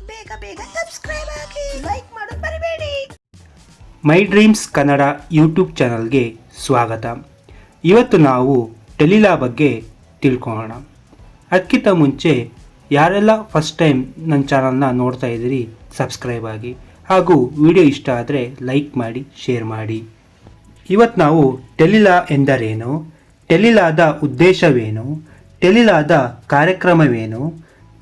ಬೇಗ ಬೇಗ ಸಬ್ಸ್ಕ್ರೈಬ್ ಆಗಿ ಲೈಕ್ ಮಾಡೋದು ಮರಿಬೇಡಿ. ಮೈ ಡ್ರೀಮ್ಸ್ ಕನ್ನಡ ಯೂಟ್ಯೂಬ್ ಚಾನಲ್ಗೆ ಸ್ವಾಗತ. ಇವತ್ತು ನಾವು ಟೆಲಿಲಾ ಬಗ್ಗೆ ತಿಳ್ಕೊಳ್ಳೋಣ. ಅದಕ್ಕಿಂತ ಮುಂಚೆ ಯಾರೆಲ್ಲ ಫಸ್ಟ್ ಟೈಮ್ ನನ್ನ ಚಾನಲ್ನ ನೋಡ್ತಾ ಇದ್ದೀರಿ ಸಬ್ಸ್ಕ್ರೈಬ್ ಆಗಿ, ಹಾಗೂ ವಿಡಿಯೋ ಇಷ್ಟ ಆದರೆ ಲೈಕ್ ಮಾಡಿ, ಶೇರ್ ಮಾಡಿ. ಇವತ್ತು ನಾವು ಟೆಲಿಲಾ ಎಂದರೇನು, ಟೆಲಿಲಾದ ಉದ್ದೇಶವೇನು, ಟೆಲಿಲಾದ ಕಾರ್ಯಕ್ರಮವೇನು,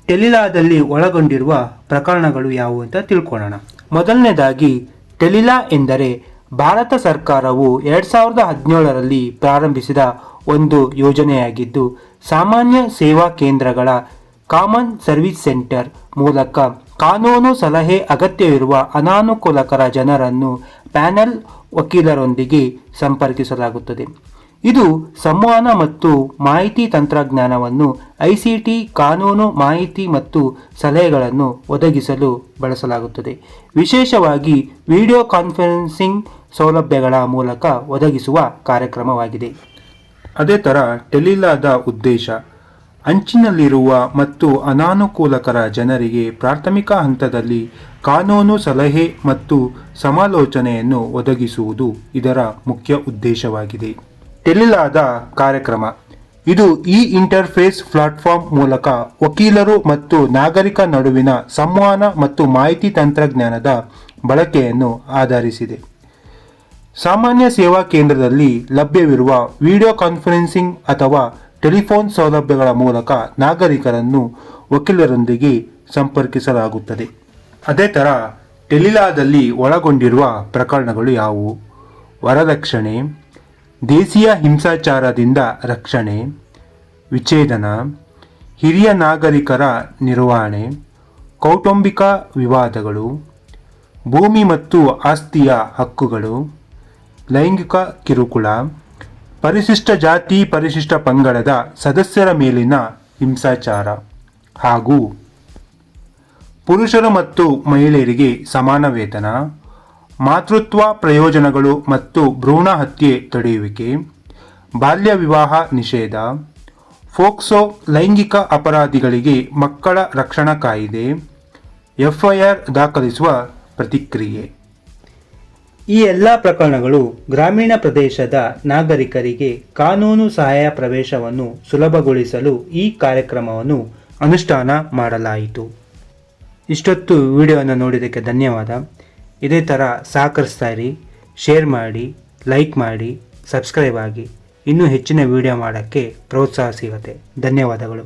ಟೆಲಿಲಾದಲ್ಲಿ ಒಳಗೊಂಡಿರುವ ಪ್ರಕರಣಗಳು ಯಾವುವು ಅಂತ ತಿಳ್ಕೊಳ್ಳೋಣ. ಮೊದಲನೇದಾಗಿ ಟೆಲಿಲಾ ಎಂದರೆ ಭಾರತ ಸರ್ಕಾರವು 2017ರಲ್ಲಿ ಪ್ರಾರಂಭಿಸಿದ ಒಂದು ಯೋಜನೆಯಾಗಿದ್ದು, ಸಾಮಾನ್ಯ ಸೇವಾ ಕೇಂದ್ರಗಳ ಕಾಮನ್ ಸರ್ವಿಸ್ ಸೆಂಟರ್ ಮೂಲಕ ಕಾನೂನು ಸಲಹೆ ಅಗತ್ಯವಿರುವ ಅನಾನುಕೂಲಕರ ಜನರನ್ನು ಪ್ಯಾನೆಲ್ ವಕೀಲರೊಂದಿಗೆ ಸಂಪರ್ಕಿಸಲಾಗುತ್ತದೆ. ಇದು ಸಂವಹನ ಮತ್ತು ಮಾಹಿತಿ ತಂತ್ರಜ್ಞಾನವನ್ನು ICT ಕಾನೂನು ಮಾಹಿತಿ ಮತ್ತು ಸಲಹೆಗಳನ್ನು ಒದಗಿಸಲು ಬಳಸಲಾಗುತ್ತದೆ. ವಿಶೇಷವಾಗಿ ವಿಡಿಯೋ ಕಾನ್ಫರೆನ್ಸಿಂಗ್ ಸೌಲಭ್ಯಗಳ ಮೂಲಕ ಒದಗಿಸುವ ಕಾರ್ಯಕ್ರಮವಾಗಿದೆ. ಅದೇ ಥರ ಟೆಲಿಲಾದ ಉದ್ದೇಶ ಅಂಚಿನಲ್ಲಿರುವ ಮತ್ತು ಅನಾನುಕೂಲಕರ ಜನರಿಗೆ ಪ್ರಾಥಮಿಕ ಹಂತದಲ್ಲಿ ಕಾನೂನು ಸಲಹೆ ಮತ್ತು ಸಮಾಲೋಚನೆಯನ್ನು ಒದಗಿಸುವುದು ಇದರ ಮುಖ್ಯ ಉದ್ದೇಶವಾಗಿದೆ. ಟೆಲಿಲಾದ ಕಾರ್ಯಕ್ರಮ ಇದು ಇಂಟರ್ಫೇಸ್ ಪ್ಲಾಟ್ಫಾರ್ಮ್ ಮೂಲಕ ವಕೀಲರು ಮತ್ತು ನಾಗರಿಕ ನಡುವಿನ ಸಂವಹನ ಮತ್ತು ಮಾಹಿತಿ ತಂತ್ರಜ್ಞಾನದ ಬಳಕೆಯನ್ನು ಆಧರಿಸಿದೆ. ಸಾಮಾನ್ಯ ಸೇವಾ ಕೇಂದ್ರದಲ್ಲಿ ಲಭ್ಯವಿರುವ ವಿಡಿಯೋ ಕಾನ್ಫರೆನ್ಸಿಂಗ್ ಅಥವಾ ಟೆಲಿಫೋನ್ ಸೌಲಭ್ಯಗಳ ಮೂಲಕ ನಾಗರಿಕರನ್ನು ವಕೀಲರೊಂದಿಗೆ ಸಂಪರ್ಕಿಸಲಾಗುತ್ತದೆ. ಅದೇ ಥರ ಟೆಲಿಲಾದಲ್ಲಿ ಒಳಗೊಂಡಿರುವ ಪ್ರಕರಣಗಳು ಯಾವುವು? ವರದಕ್ಷಿಣೆ, ದೇಶೀಯ ಹಿಂಸಾಚಾರದಿಂದ ರಕ್ಷಣೆ, ವಿಚ್ಛೇದನ, ಹಿರಿಯ ನಾಗರಿಕರ ನಿರ್ವಹಣೆ, ಕೌಟುಂಬಿಕ ವಿವಾದಗಳು, ಭೂಮಿ ಮತ್ತು ಆಸ್ತಿಯ ಹಕ್ಕುಗಳು, ಲೈಂಗಿಕ ಕಿರುಕುಳ, ಪರಿಶಿಷ್ಟ ಜಾತಿ ಪರಿಶಿಷ್ಟ ಪಂಗಡದ ಸದಸ್ಯರ ಮೇಲಿನ ಹಿಂಸಾಚಾರ, ಹಾಗೂ ಪುರುಷರು ಮತ್ತು ಮಹಿಳೆಯರಿಗೆ ಸಮಾನ ವೇತನ, ಮಾತೃತ್ವ ಪ್ರಯೋಜನಗಳು ಮತ್ತು ಭ್ರೂಣ ಹತ್ಯೆ ತಡೆಯುವಿಕೆ, ಬಾಲ್ಯ ವಿವಾಹ ನಿಷೇಧ, ಫೋಕ್ಸೋ ಲೈಂಗಿಕ ಅಪರಾಧಿಗಳಿಗೆ ಮಕ್ಕಳ ರಕ್ಷಣಾ ಕಾಯಿದೆ, FIR ದಾಖಲಿಸುವ ಪ್ರತಿಕ್ರಿಯೆ. ಈ ಎಲ್ಲ ಪ್ರಕರಣಗಳು ಗ್ರಾಮೀಣ ಪ್ರದೇಶದ ನಾಗರಿಕರಿಗೆ ಕಾನೂನು ಸಹಾಯ ಪ್ರವೇಶವನ್ನು ಸುಲಭಗೊಳಿಸಲು ಈ ಕಾರ್ಯಕ್ರಮವನ್ನು ಅನುಷ್ಠಾನ ಮಾಡಲಾಯಿತು. ಇಷ್ಟೊತ್ತು ವಿಡಿಯೋವನ್ನು ನೋಡಿದ್ದಕ್ಕೆ ಧನ್ಯವಾದ. ಇದೇ ಥರ ಸಹಕರಿಸ್ತಾ ಇರಿ, ಶೇರ್ ಮಾಡಿ, ಲೈಕ್ ಮಾಡಿ, ಸಬ್ಸ್ಕ್ರೈಬ್ ಆಗಿ. ಇನ್ನೂ ಹೆಚ್ಚಿನ ವಿಡಿಯೋ ಮಾಡೋಕ್ಕೆ ಪ್ರೋತ್ಸಾಹ ಸಿಗುತ್ತೆ. ಧನ್ಯವಾದಗಳು.